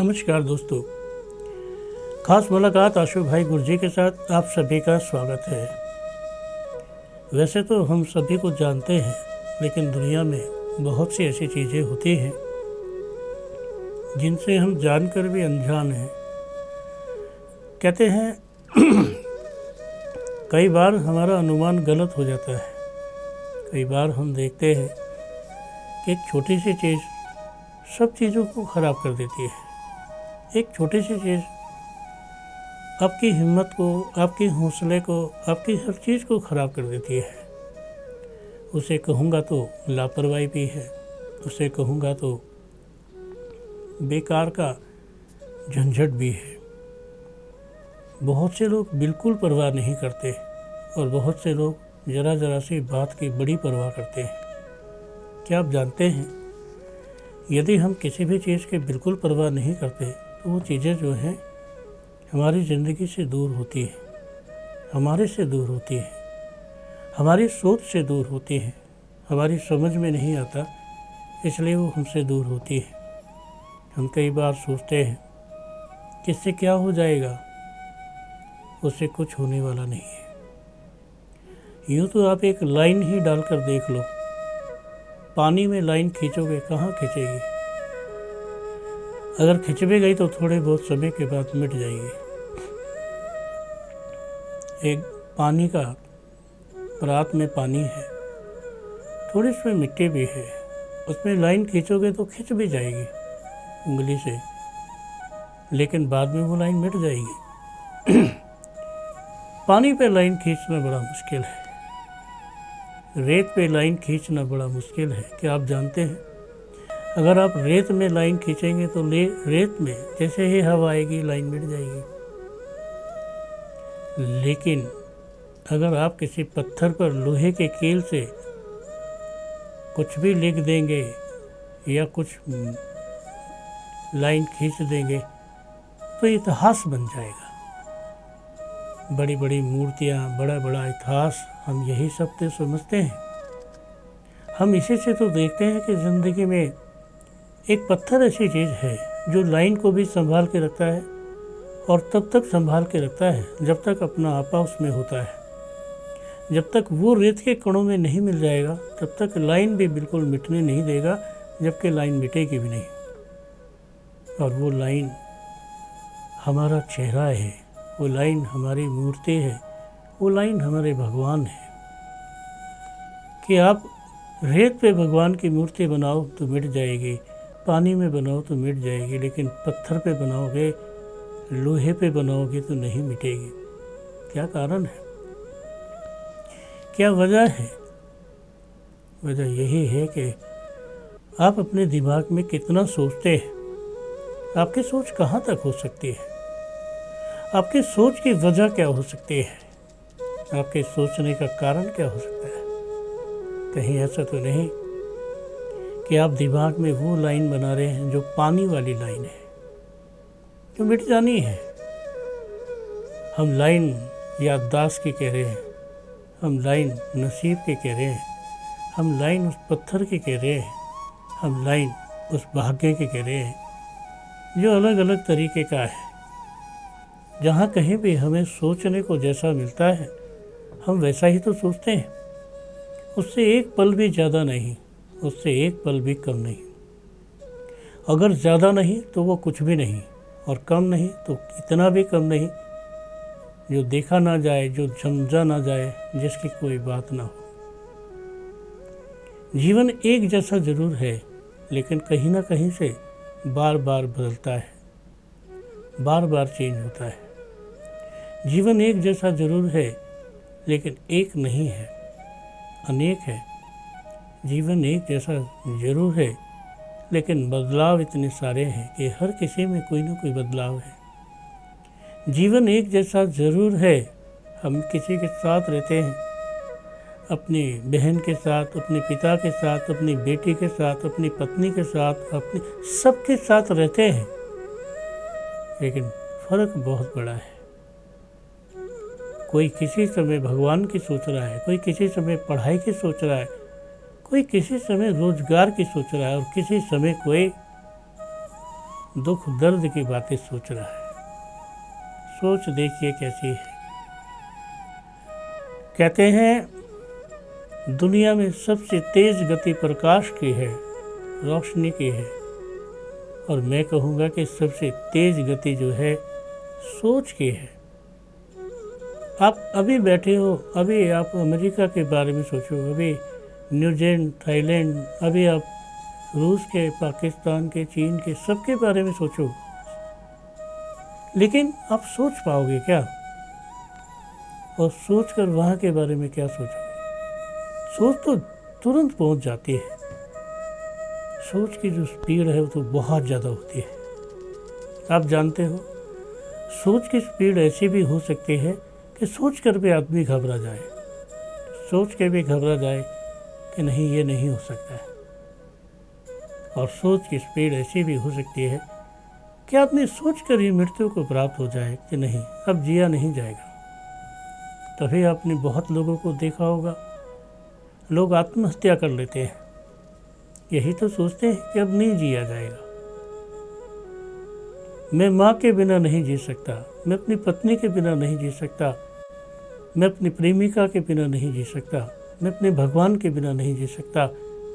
नमस्कार दोस्तों, खास मुलाकात आशु भाई गुरजी के साथ आप सभी का स्वागत है। वैसे तो हम सभी को जानते हैं, लेकिन दुनिया में बहुत सी ऐसी चीज़ें होती हैं जिनसे हम जानकर भी अनजान हैं। कहते हैं कई बार हमारा अनुमान गलत हो जाता है। कई बार हम देखते हैं कि एक छोटी सी चीज़ सब चीज़ों को ख़राब कर देती है। एक छोटी सी चीज़ आपकी हिम्मत को, आपके हौसले को, आपकी हर चीज़ को ख़राब कर देती है। उसे कहूँगा तो लापरवाही भी है, उसे कहूँगा तो बेकार का झंझट भी है। बहुत से लोग बिल्कुल परवाह नहीं करते और बहुत से लोग ज़रा ज़रा सी बात की बड़ी परवाह करते हैं। क्या आप जानते हैं, यदि हम किसी भी चीज़ की बिल्कुल परवाह नहीं करते तो वो चीज़ें जो हैं हमारी ज़िंदगी से दूर होती है, हमारे से दूर होती है, हमारी सोच से दूर होती है, हमारी समझ में नहीं आता, इसलिए वो हमसे दूर होती है। हम कई बार सोचते हैं कि इससे क्या हो जाएगा, उससे कुछ होने वाला नहीं है। यूँ तो आप एक लाइन ही डालकर देख लो, पानी में लाइन खींचोगे कहाँ खींचेगी? अगर खिंच भी गई तो थोड़े बहुत समय के बाद मिट जाएगी। एक पानी का परात में पानी है, थोड़ी उसमें मिट्टी भी है, उसमें लाइन खींचोगे तो खिंच भी जाएगी उंगली से, लेकिन बाद में वो लाइन मिट जाएगी। पानी पे लाइन खींचना बड़ा मुश्किल है, रेत पे लाइन खींचना बड़ा मुश्किल है। क्या आप जानते हैं, अगर आप रेत में लाइन खींचेंगे तो रेत में जैसे ही हवा आएगी लाइन मिट जाएगी। लेकिन अगर आप किसी पत्थर पर लोहे के कील से कुछ भी लिख देंगे या कुछ लाइन खींच देंगे तो इतिहास बन जाएगा। बड़ी बड़ी मूर्तियाँ, बड़ा बड़ा इतिहास, हम यही सब तो समझते हैं। हम इसी से तो देखते हैं कि ज़िंदगी में एक पत्थर ऐसी चीज़ है जो लाइन को भी संभाल के रखता है और तब तक संभाल के रखता है जब तक अपना आपा उसमें होता है। जब तक वो रेत के कणों में नहीं मिल जाएगा तब तक लाइन भी बिल्कुल मिटने नहीं देगा, जबकि लाइन मिटेगी भी नहीं। और वो लाइन हमारा चेहरा है, वो लाइन हमारी मूर्ति है, वो लाइन हमारे भगवान है। कि आप रेत पे भगवान की मूर्ति बनाओ तो मिट जाएगी, पानी में बनाओ तो मिट जाएगी, लेकिन पत्थर पे बनाओगे, लोहे पे बनाओगे तो नहीं मिटेगी। क्या कारण है, क्या वजह है? वजह यही है कि आप अपने दिमाग में कितना सोचते हैं। आपकी सोच कहाँ तक हो सकती है? आपकी सोच की वजह क्या हो सकती है? आपके सोचने का कारण क्या हो सकता है? कहीं ऐसा तो नहीं कि आप दिमाग में वो लाइन बना रहे हैं जो पानी वाली लाइन है, जो मिट जानी है। हम लाइन याददाश्त की कह रहे हैं, हम लाइन नसीब की कह रहे हैं, हम लाइन उस पत्थर की कह रहे हैं, हम लाइन उस भाग्य की कह रहे हैं, जो अलग अलग तरीके का है। जहाँ कहीं भी हमें सोचने को जैसा मिलता है हम वैसा ही तो सोचते हैं। उससे एक पल भी ज़्यादा नहीं, उससे एक पल भी कम नहीं। अगर ज़्यादा नहीं तो वो कुछ भी नहीं, और कम नहीं तो इतना भी कम नहीं जो देखा ना जाए, जो समझा ना जाए, जिसकी कोई बात ना हो। जीवन एक जैसा ज़रूर है, लेकिन कहीं ना कहीं से बार बार बदलता है, बार बार चेंज होता है। जीवन एक जैसा ज़रूर है, लेकिन एक नहीं है, अनेक है। जीवन एक जैसा ज़रूर है, लेकिन बदलाव इतने सारे हैं कि हर किसी में कोई ना कोई बदलाव है। जीवन एक जैसा ज़रूर है, हम किसी के साथ रहते हैं, अपनी बहन के साथ, अपने पिता के साथ, अपनी बेटी के साथ, अपनी पत्नी के साथ, अपने सबके साथ रहते हैं, लेकिन फ़र्क बहुत बड़ा है। कोई किसी समय भगवान की सोच रहा है, कोई किसी समय पढ़ाई की सोच रहा है, कोई किसी समय रोजगार की सोच रहा है, और किसी समय कोई दुख दर्द की बातें सोच रहा है। सोच देखिए कैसी है। कहते हैं दुनिया में सबसे तेज गति प्रकाश की है, रोशनी की है, और मैं कहूँगा कि सबसे तेज गति जो है सोच की है। आप अभी बैठे हो, अभी आप अमेरिका के बारे में सोचो, अभी न्यूजीलैंड, थाईलैंड, अभी आप रूस के, पाकिस्तान के, चीन के, सबके बारे में सोचो, लेकिन आप सोच पाओगे क्या? और सोच कर वहाँ के बारे में क्या सोचोगे? सोच तो तुरंत पहुँच जाती है। सोच की जो स्पीड है वो तो बहुत ज़्यादा होती है। आप जानते हो, सोच की स्पीड ऐसी भी हो सकती है कि सोच कर भी आदमी घबरा जाए, सोच के भी घबरा जाए कि नहीं, ये नहीं हो सकता है। और सोच की स्पीड ऐसी भी हो सकती है कि आदमी सोच कर ही मृत्यु को प्राप्त हो जाए कि नहीं, अब जिया नहीं जाएगा। तभी आपने बहुत लोगों को देखा होगा, लोग आत्महत्या कर लेते हैं, यही तो सोचते हैं कि अब नहीं जिया जाएगा। मैं माँ के बिना नहीं जी सकता, मैं अपनी पत्नी के बिना नहीं जी सकता, मैं अपनी प्रेमिका के बिना नहीं जी सकता, मैं अपने भगवान के बिना नहीं जी सकता,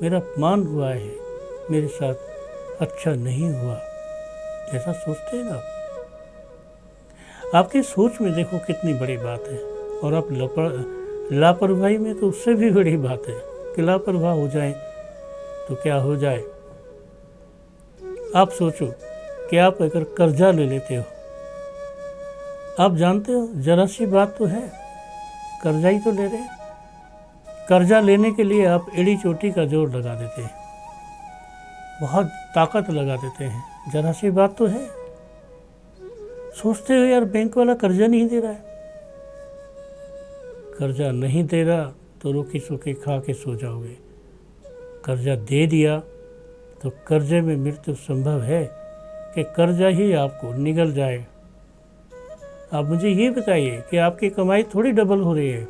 मेरा अपमान हुआ है, मेरे साथ अच्छा नहीं हुआ। ऐसा सोचते हैं ना आप। आपकी सोच में देखो कितनी बड़ी बात है। और आप लापरवाही में तो उससे भी बड़ी बात है कि लापरवाह हो जाए तो क्या हो जाए। आप सोचो कि आप अगर कर्जा ले लेते हो, आप जानते हो जरा सी बात तो है, कर्जा ही तो ले रहे हैं। कर्जा लेने के लिए आप एड़ी चोटी का जोर लगा देते हैं, बहुत ताकत लगा देते हैं, जरा सी बात तो है। सोचते हो यार बैंक वाला कर्जा नहीं दे रहा है, कर्जा नहीं दे रहा तो रोकी सूखी खा के सो जाओगे। कर्जा दे दिया तो कर्जे में मृत्यु संभव है कि कर्जा ही आपको निगल जाए। आप मुझे ये बताइए कि आपकी कमाई थोड़ी डबल हो रही है,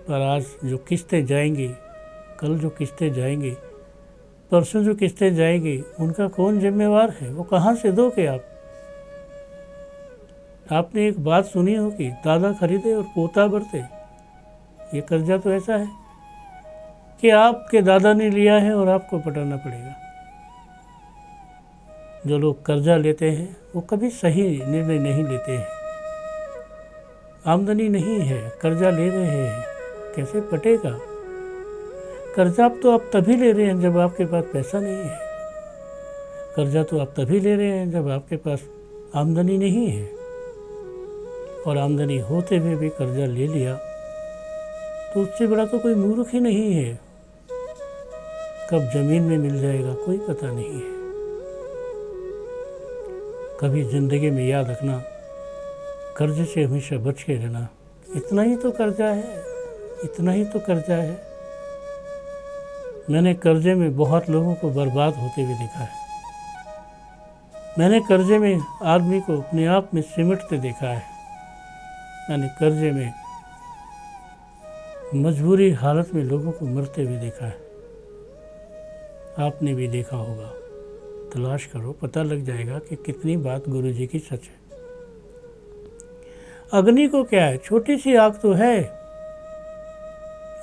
पर आज जो किस्तें जाएंगी, कल जो किस्तें जाएंगी, परसों जो किस्तें जाएंगी, उनका कौन जिम्मेवार है? वो कहाँ से दोगे आप? आपने एक बात सुनी होगी, दादा खरीदे और पोता बरते। ये कर्जा तो ऐसा है कि आपके दादा ने लिया है और आपको पटाना पड़ेगा। जो लोग कर्जा लेते हैं वो कभी सही निर्णय नहीं लेते हैं। आमदनी नहीं है, कर्जा ले रहे हैं, कैसे पटेगा? कर्जा तो आप तभी ले रहे हैं जब आपके पास पैसा नहीं है। कर्जा तो आप तभी ले रहे हैं जब आपके पास आमदनी नहीं है। और आमदनी होते हुए भी कर्जा ले लिया तो उससे बड़ा तो कोई मूर्ख ही नहीं है। कब जमीन में मिल जाएगा कोई पता नहीं है। कभी ज़िंदगी में याद रखना, कर्जे से हमेशा बच के रहना। इतना ही तो कर्जा है, इतना ही तो कर्जा है। मैंने कर्जे में बहुत लोगों को बर्बाद होते हुए देखा है। मैंने कर्जे में आदमी को अपने आप में सिमटते देखा है। मैंने कर्जे में मजबूरी हालत में लोगों को मरते हुए देखा है। आपने भी देखा होगा, तलाश करो, पता लग जाएगा कि कितनी बात गुरु जी की सच है। अग्नि को क्या है, छोटी सी आग तो है,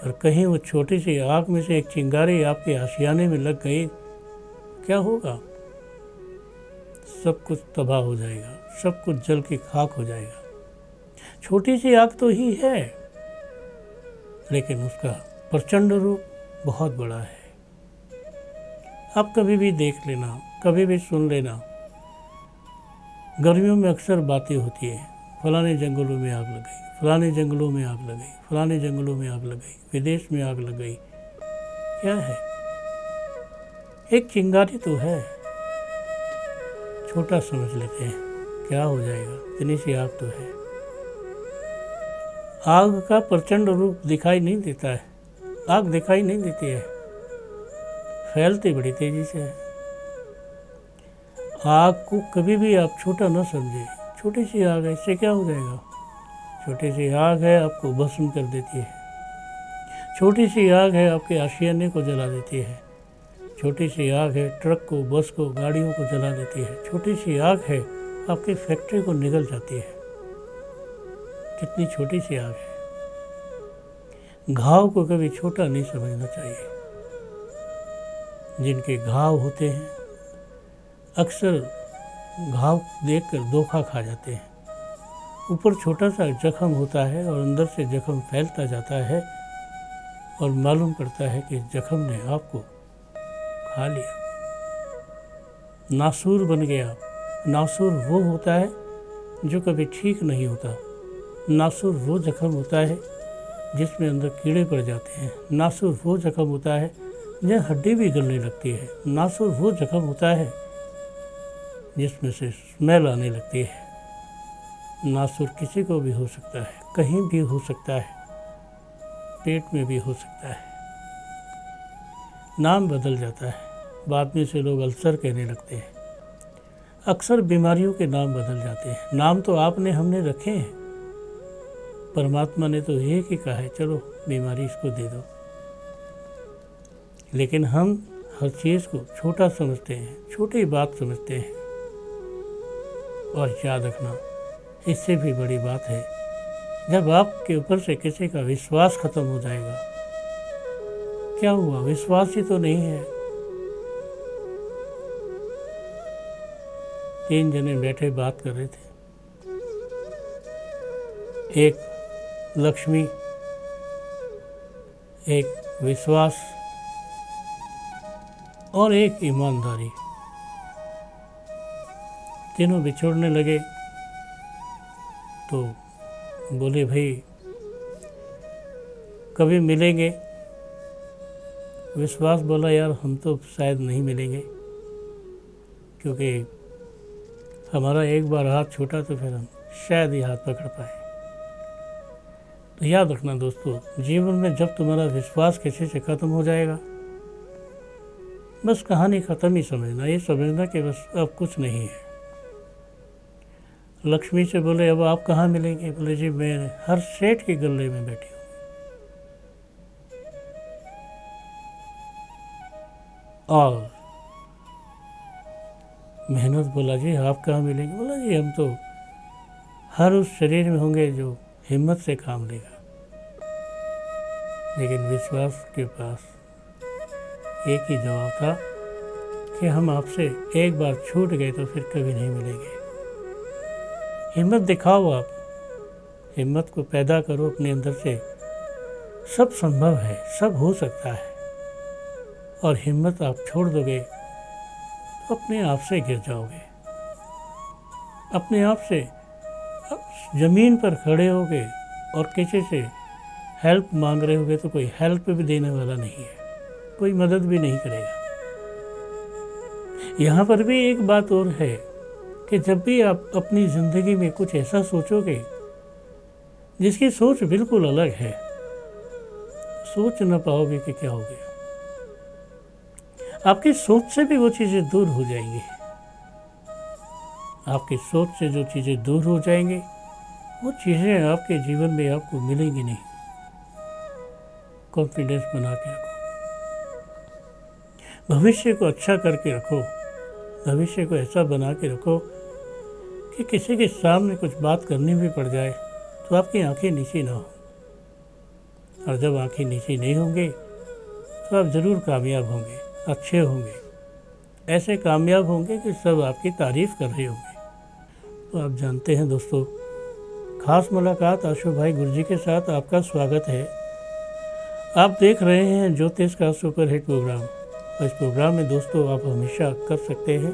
और कहीं वो छोटी सी आग में से एक चिंगारी आपके आशियाने में लग गई, क्या होगा? सब कुछ तबाह हो जाएगा, सब कुछ जल के खाक हो जाएगा। छोटी सी आग तो ही है, लेकिन उसका प्रचंड रूप बहुत बड़ा है। आप कभी भी देख लेना, कभी भी सुन लेना, गर्मियों में अक्सर बातें होती है, फलाने जंगलों में आग लग गई, फलाने जंगलों में आग लग गई, फलाने जंगलों में आग लग गई, विदेश में आग लग गई। क्या है? एक चिंगारी तो है, छोटा समझ लेते हैं, क्या हो जाएगा, इतनी सी आग तो है। आग का प्रचंड रूप दिखाई नहीं देता है, आग दिखाई नहीं देती है, फैलती बड़ी तेजी से है। आग को कभी भी आप छोटा न समझे, छोटी सी आग है, इससे क्या हो जाएगा? छोटी सी आग है, आपको भस्म कर देती है। छोटी सी आग है, आपके आशियाने को जला देती है। छोटी सी आग है, ट्रक को, बस को, गाड़ियों को जला देती है। छोटी सी आग है, आपकी फैक्ट्री को निगल जाती है। कितनी छोटी सी आग है। घाव को कभी छोटा नहीं समझना चाहिए। जिनके घाव होते हैं अक्सर घाव देखकर धोखा खा जाते हैं। ऊपर छोटा सा जख्म होता है और अंदर से जख्म फैलता जाता है और मालूम पड़ता है कि जख्म ने आपको खा लिया, नासूर बन गया। नासूर वो होता है जो कभी ठीक नहीं होता। नासूर वो जख्म होता है जिसमें अंदर कीड़े पड़ जाते हैं। नासूर वो जख्म होता है जहाँ हड्डी भी गलने लगती है। नासूर वो जख्म होता है जिसमें से स्मेल आने लगती है। नासूर किसी को भी हो सकता है, कहीं भी हो सकता है, पेट में भी हो सकता है। नाम बदल जाता है। बाद में से लोग अल्सर कहने लगते हैं। अक्सर बीमारियों के नाम बदल जाते हैं। नाम तो आपने हमने रखे हैं, परमात्मा ने तो एक ही कहा है, चलो बीमारी इसको दे दो। लेकिन हम हर चीज़ को छोटा समझते हैं, छोटी बात समझते हैं। और याद रखना, इससे भी बड़ी बात है जब आपके ऊपर से किसी का विश्वास खत्म हो जाएगा। क्या हुआ, विश्वास ही तो नहीं है। 3 जने बैठे बात कर रहे थे। एक लक्ष्मी, एक विश्वास और एक ईमानदारी। तीनों बिछोड़ने लगे तो बोले भाई कभी मिलेंगे। विश्वास बोला यार हम तो शायद नहीं मिलेंगे, क्योंकि हमारा एक बार हाथ छूटा तो फिर हम शायद ही हाथ पकड़ पाए। तो याद रखना दोस्तों, जीवन में जब तुम्हारा विश्वास किसी से ख़त्म हो जाएगा, बस कहानी ख़त्म ही समझना। ये समझना कि बस अब कुछ नहीं है। लक्ष्मी से बोले अब आप कहाँ मिलेंगे? बोले जी मैं हर सेठ के गले में बैठी हूँ। और मेहनत बोला जी आप कहाँ मिलेंगे? बोला जी हम तो हर उस शरीर में होंगे जो हिम्मत से काम लेगा। लेकिन विश्वास के पास एक ही जवाब था कि हम आपसे एक बार छूट गए तो फिर कभी नहीं मिलेंगे। हिम्मत दिखाओ, आप हिम्मत को पैदा करो अपने अंदर से। सब संभव है, सब हो सकता है। और हिम्मत आप छोड़ दोगे तो अपने आप से गिर जाओगे। अपने आप से ज़मीन पर खड़े होगे और किसी से हेल्प मांग रहे होगे तो कोई हेल्प भी देने वाला नहीं है, कोई मदद भी नहीं करेगा। यहाँ पर भी एक बात और है कि जब भी आप अपनी ज़िंदगी में कुछ ऐसा सोचोगे जिसकी सोच बिल्कुल अलग है, सोच न पाओगे कि क्या हो गया। आपकी सोच से भी वो चीज़ें दूर हो जाएंगी। आपकी सोच से जो चीज़ें दूर हो जाएंगी वो चीज़ें आपके जीवन में आपको मिलेंगी नहीं। कॉन्फिडेंस बना के रखो, भविष्य को अच्छा करके रखो, भविष्य को ऐसा बना के रखो कि किसी के सामने कुछ बात करनी भी पड़ जाए तो आपकी आंखें नीची ना हो। और जब आंखें नीची नहीं होंगी तो आप ज़रूर कामयाब होंगे, अच्छे होंगे, ऐसे कामयाब होंगे कि सब आपकी तारीफ़ कर रहे होंगे। तो आप जानते हैं दोस्तों, खास मुलाकात आशु भाई गुरजी के साथ आपका स्वागत है। आप देख रहे हैं ज्योतिष का सुपरहिट प्रोग्राम। इस प्रोग्राम में दोस्तों आप हमेशा कर सकते हैं,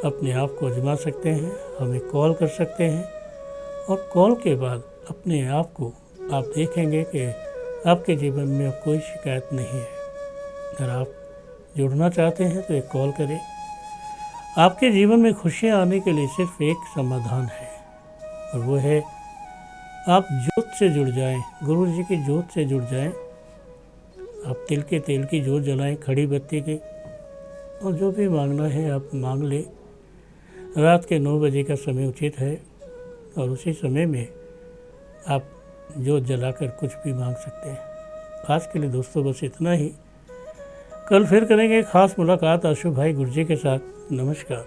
अपने आप को आजमा सकते हैं, हमें कॉल कर सकते हैं और कॉल के बाद अपने आप को आप देखेंगे कि आपके जीवन में अब कोई शिकायत नहीं है। अगर आप जुड़ना चाहते हैं तो एक कॉल करें। आपके जीवन में खुशियाँ आने के लिए सिर्फ एक समाधान है और वो है आप ज्योत से जुड़ जाएं, गुरु जी की ज्योत से जुड़ जाएं। आप तिल के तेल की ज्योत जलाएं, खड़ी बत्ती की, और जो भी मांगना है आप मांग लें। रात के 9 बजे का समय उचित है और उसी समय में आप ज्योत जलाकर कुछ भी मांग सकते हैं। आज के लिए दोस्तों बस इतना ही। कल फिर करेंगे खास मुलाकात आशु भाई गुरजे के साथ। नमस्कार।